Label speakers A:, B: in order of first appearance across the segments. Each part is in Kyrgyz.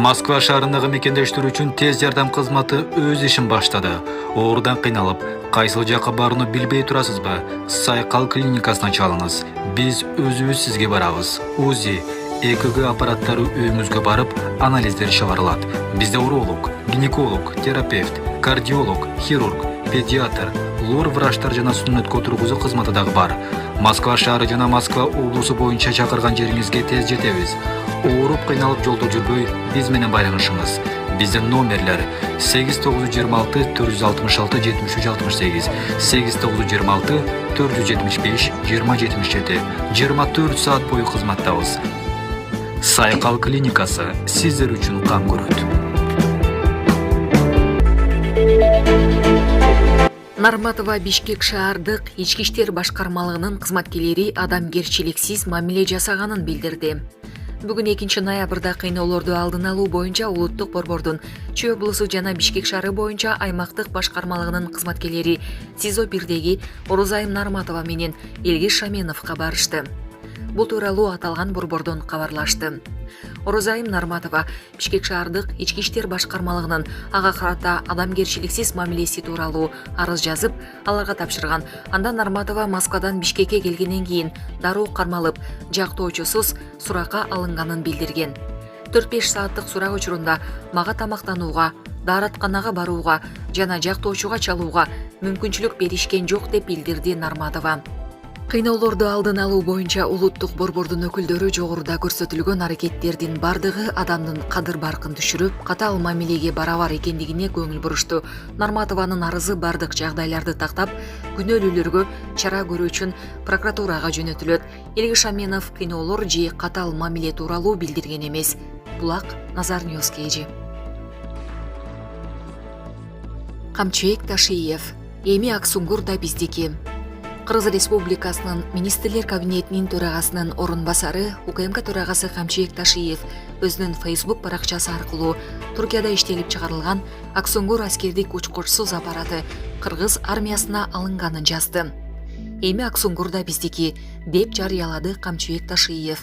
A: Москва шаарындагы мекендештер үчүн тез жардам кызматы өз ишин баштады. Оорудан кыйналып, кайсыл жакка барууну билбей турасызбы? Сайкал клиникасына чалыңыз. Биз өзүбүз сизге барабыз. УЗИ, ЭКГ аппараттары үйүңүзгө барып, анализдер чыгарылат. Бизде уролог, гинеколог, терапевт, кардиолог, хирург, педиатр, лор врачтар жана сүннөткө тургузуу кызматы дагы бар. Москва шаары жана Москва облусу боюнча чакырган жериңизге тез жетебиз. Ооруп кыйналып жолдо жүрбөй, биз менен байланышыңыз. Биздин номерлер 8926 466 73 68, 8926 475 2077, 24 саат бою кызматтабыз. Сайкал клиникасы сиздер үчүн кам көрөт.
B: Нарматова Бишкек шаардык ички иштер башкармалыгынын кызматкерлери адамгерчиликсиз мамиле жасаганын билдирди. Бүгүн 2 ноябрда кыйноолорду алдын алуу боюнча улуттук борбордун Чүй облусу жана Бишкек шаары боюнча аймактык башкармалыгынын кызматкерлери СИЗО 1деги Орозайым Нарматова менен Элгиз Шаменовго барышты. Бул тууралуу аталган борбордон кабарлашты. Орозайым Нарматова Бишкек шаардык ички иштер башкармалыгынын ага карата адамгерчиликсиз мамилеси тууралуу арыз жазып, аларга тапшырган. Анда Нарматова Москвадан Бишкекке келгенден кийин дароо кармалып, жактоочусуз суракка алынганын билдирген. 4-5 сааттык сурак учурунда мага тамактанууга, дааратканага барууга жана жактоочуга чалууга мүмкүнчүлүк беришкен жок деп билдирди Нарматова. Кыйноолорду алдын алуу боюнча улуттук борбордун өкүлдөрү жогоруда көрсөтүлгөн аракеттердин бардыгы адамдын кадыр-баркын түшүрүп, катаал мамилеге барабар экендигине көңүл бурушту. Нарматованын арызы бардык жагдайларды тактап, күнөөлүүлөргө чара көрүү үчүн прокуратурага жөнөтүлөт. Элгиз Шаменов кыйноолор же катаал мамиле тууралуу билдирген эмес. Булак Назар Ньюс KG. Камчыбек Ташиев, эми Аксуңгур да биздики. Кыргыз Республикасынын Министрлер кабинетинин төрагасынын орун басары УКМК төрагасы Камчыбек Ташиев өзүнүн Facebook баракчасы аркылуу Туркияда иштелип чыгарылган Аксуңгур аскердик учкучсуз аппараты кыргыз армиясына алынганын жазды. Эми Аксуңгур да биздики деп жарыялады Камчыбек Ташиев.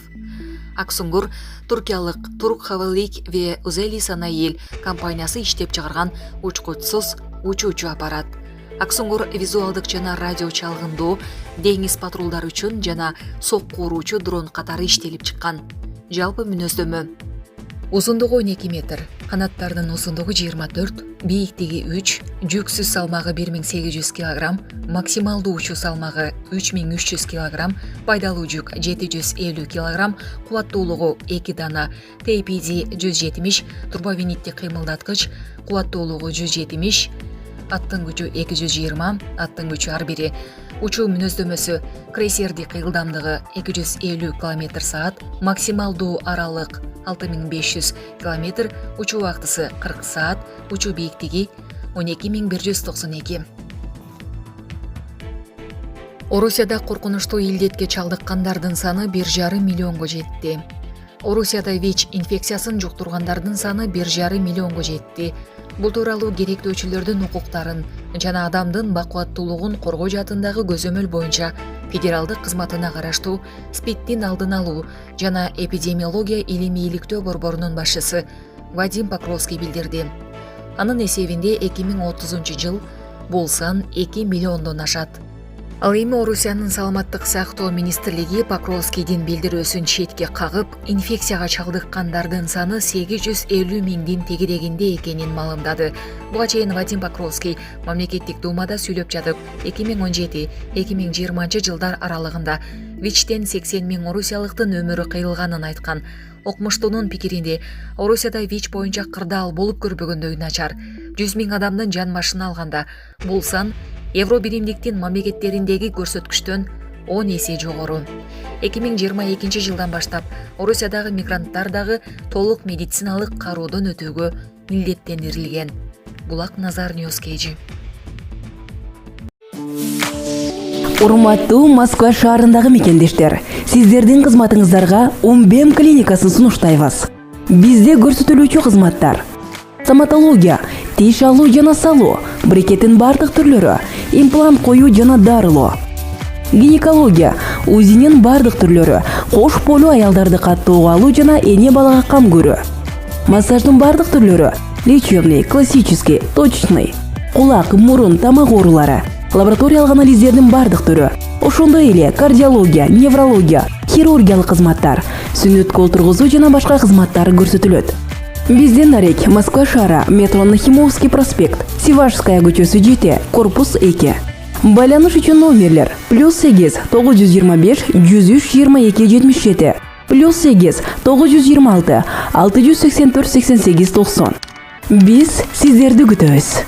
B: Аксуңгур туркиялык Турк Хавалик ve Uzeli Sanail компаниясы иштеп чыгарган учкучсуз учуучу аппарат. Аксуңгур визуалдык жана радио чалгындоо, деңиз патрулдары үчүн жана сокку уруучу дрон катары иштелип чыккан. Жалпы мүнөздөмө: узундугу 12 метр, канаттардын узундугу 24, бийиктиги 3, жүксүз салмагы 1800 кг, максималдуу учуу салмагы 3300 кг, пайдалуу жүк 750 кг, кубаттуулугу 2 дана, TPD 170, турбовинитти кыймылдаткыч, кубаттуулугу 170, аттын күчү 220, аттын күчү ар бири. Учуу мүнөздөмөсү: крейсерди кыйылдамдыгы 250 км/саат, максималдуу аралык 6500 км, учуу убактысы 40 саат, учуу бийиктиги 12192. Орусияда коркунучтуу илдетке чалдыккандардын саны 1,5 миллионго жетти. Орусияда ВИЧ инфекциясын жуктургандардын саны 1,5 миллионго жетти. Бул тууралуу керектөөчүлөрдүн укуктарын жана адамдын бакубаттуулугун коргоо жаатындагы көзөмөл боюнча федералдык кызматына караштуу СПИДтин алдын алуу жана эпидемиология илими иликтөө борборунун башчысы Вадим Покровский билдирди. Анын эсебинде 2030 жыл бул сан 2 миллиондон ашат. Ал эми Орусиянын саламаттык сактоо министрлиги Покровскийдин билдирүүсүн четке кагып, инфекцияга чалдыккандардын саны 850 миңдин тегерегинде экенин маалымдады. Буга чейин Вадим Покровский мамлекеттик думада сүйлөп жатып, 2017-2020 жылдар аралыгында ВИЧтен 80 миң орусиялыктын өмүрү кыйылганын айткан. Окмуштуунун пикиринде, Орусияда ВИЧ боюнча кырдаал болуп көрбөгөндөй начар. 100 миң адамдын жан башын алганда, бул сан Евро биримдиктин мамлекеттериндеги көрсөткүчтөн 10 эсе жогору. 2022 жылдан баштап Орусиядагы мигранттар дагы толук медициналык кароодон өтүүгө милдеттендирилген. Булак Назар Ньюс KG.
C: Урматтуу Москва шаарындагы мекендештер, сиздердин кызматыңыздарга Умбем клиникасын сунуштайбыз. Бизде көрсөтүлүүчү кызматтар: стоматология, тиш алуу жана салуу, брекеттин бардык түрлөрү, имплант коюу жана дарылоо. Гинекология, УЗИнин бардык түрлөрү, кош болуу аялдарды каттоого алуу жана эне балага кам көрүү. Массаждын бардык түрлөрү: лечебный, классический, точный, кулак, мурун, тамак оорулары, лабораториялык анализдердин бардык түрү, ошондой эле кардиология, неврология, хирургиялык кызматтар, сүннөткө отургузуу жана башка кызматтар көрсөтүлөт. Бизден дарек Москва шаары, метро Нахимовский проспект, Сивашская көчөсү 7, корпус 2. Байланыш үчүн номерлер: +8 925 103 22 77, +8 926 684 88 90. Биз сиздерди күтөбүз.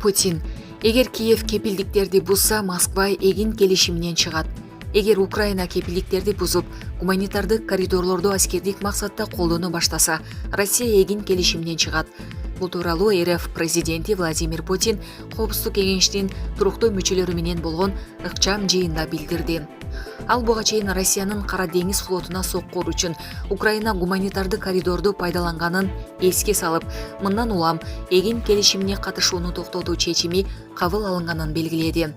B: Путин: эгер Киев кепилдиктерди бузса, Москва эгин келишиминен чыгат. Эгер Украина кепилдиктерди бузуп, гуманитардык коридорлорду аскердик максатта колдоно баштаса, Россия эгин келишиминен чыгат. Бул тууралуу РФ президенти Владимир Путин Коопсуздук кеңештин туруктуу мүчөлөрү менен болгон ыкчам жыйында билдирди. Ал буга чейин Россиянын Кара деңиз флотуна соккур үчүн Украина гуманитардык коридорду пайдаланганын эске салып, мындан улам эгин келишимине катышууну токтотуу чечими кабыл алынганын белгиледи.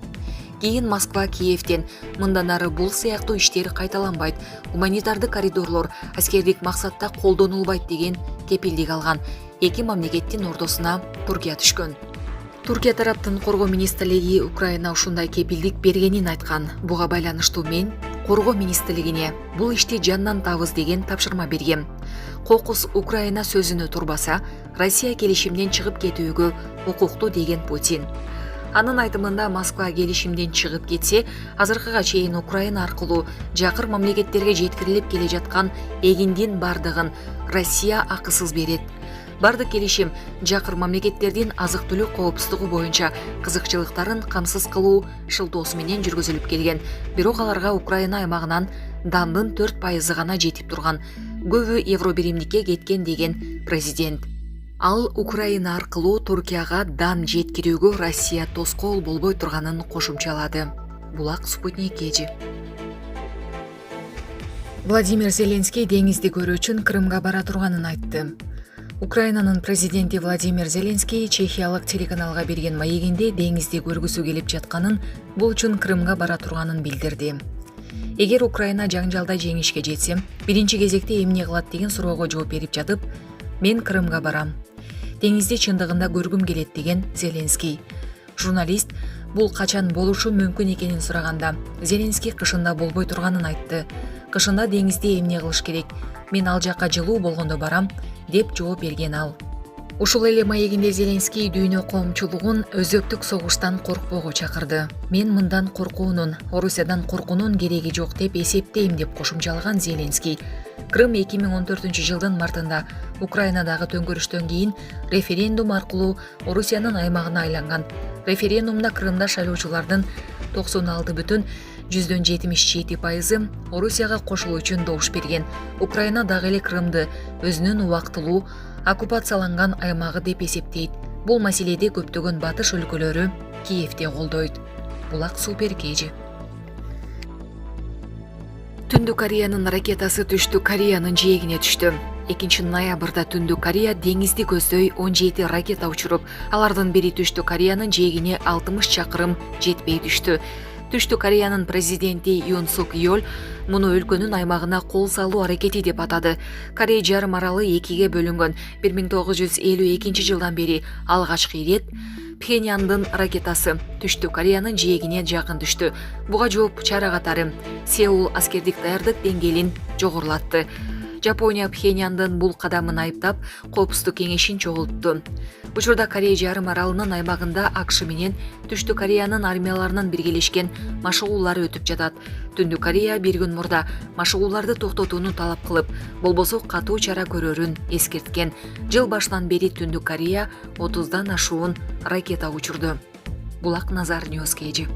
B: Кийин Москва Киевден мындан ары бул сыяктуу иштер кайталанбайт, гуманитардык коридорлор аскердик максатта колдонулбайт деген кепилдик алган. Эки мамлекеттин ортосуна Туркия түшкөн. Туркия тараптын коргоо министрлиги Украина ушундай кепилдик бергенин айткан. Буга байланыштуу мен коргоо министрлигине бул ишти жандан табыз деген тапшырма бергем. Кокус Украина сөзүнө турбаса, Россия келишимден чыгып кетүүгө укуктуу деген Путин. Анын айтымында Москва келишимден чыгып кетсе, азыркыга чейин Украина аркылуу жакыр мамлекеттерге жеткирилип келе жаткан эгиндин бардыгын Россия акысыз берет. Бардык келишим жакыр мамлекеттердин азык-түлүк коопсуздугу боюнча кызыкчылыктарын камсыз кылуу шылтоосу менен жүргүзүлүп келген. Бирок аларга Украина аймагынан дамдын 4% гана жетип турган. Көбү евробиримдикке кеткен деген президент. Ал Украина аркылуу Туркияга дан жеткирүүгө Россия тоскоол болбой турганын кошумчалады. Булак Спутник Кежи. Владимир Зеленский деңизди көрүү үчүн Крымга бара турганын айтты. Украинанын президенти Владимир Зеленский чехиялык телеканалга берген маегинде деңизди көргүсү келип жатканын, бул үчүн Крымга бара турганын билдирди. Эгер Украина жаңжалда жеңишке жетсе, биринчи кезекте эмне кылат деген суроого жооп берип жатып, мен Крымга барам. Деңизди чындыгында көргүм келет деген Зеленский. Журналист бул качан болушу мүмкүн экенин сураганда, Зеленский кышында болбой турганын айтты. Кышында деңизде эмне кылыш керек? Мен ал жакка жылуу болгондо барам, деп жооп берген ал. Ушул эле маегинде Зеленский дүйнө коомчулугун өзөктүк согуштан коркпоого чакырды. Мен мындан коркуунун, Орусиядан коркуунун кереги жок деп эсептейм деп кошумчалаган Зеленский. Крым 2014 жылдын мартында Украинадагы төңкөрүштөн кийин референдум аркылуу Орусиянын аймагына айланган. Референдумда Крымда шайлоочулардын 96,77% Орусияга кошулуу үчүн добуш берген. Украина дагы эле Крымды өзүнүн убактылуу оккупацияланган аймагы деп эсептейт. Бул маселеде көптөгөн батыш өлкөлөрү Киевде колдойт. Булак Супер Кежи. Түндүк Кореянын ракетасы Түштүк Кореянын жээгине түштү. 2-ноябрда Түндүк Корея деңизди көздөй 17 ракета учуруп, алардын бири Түштүк Кореянын жээгине 60 чакырым жетпей түштү. Түштүк Кореянын президенти Юн Сук Йол муну өлкөнүн аймагына кол салуу аракети деп атады. Корея жарым аралы экиге бөлүнгөн. 1952 жылдан бери алгачкы ирет Пхеньяндын ракетасы Түштүк Кореянын жээгине жакын түштү. Буга жооп чара катары Сеул аскердик даярдык деңгээлин жогорулатты. Жапония Пхеньяндын бул кадамын айыптап, Коопсуздук кеңешин чогултту. Учурда Корея жарым аралынын аймагында АКШ менен Түштүк Кореянын армияларынын биргелешкен машыгуулары өтүп жатат. Түндүк Корея бир күн мурда машыгууларды токтотууну талап кылып, болбосо катуу чара көрөрүн эскерткен. Жыл башынан бери Түндүк Корея 30дан ашуун ракета учурду. Булак Назар Ньюс Кежи.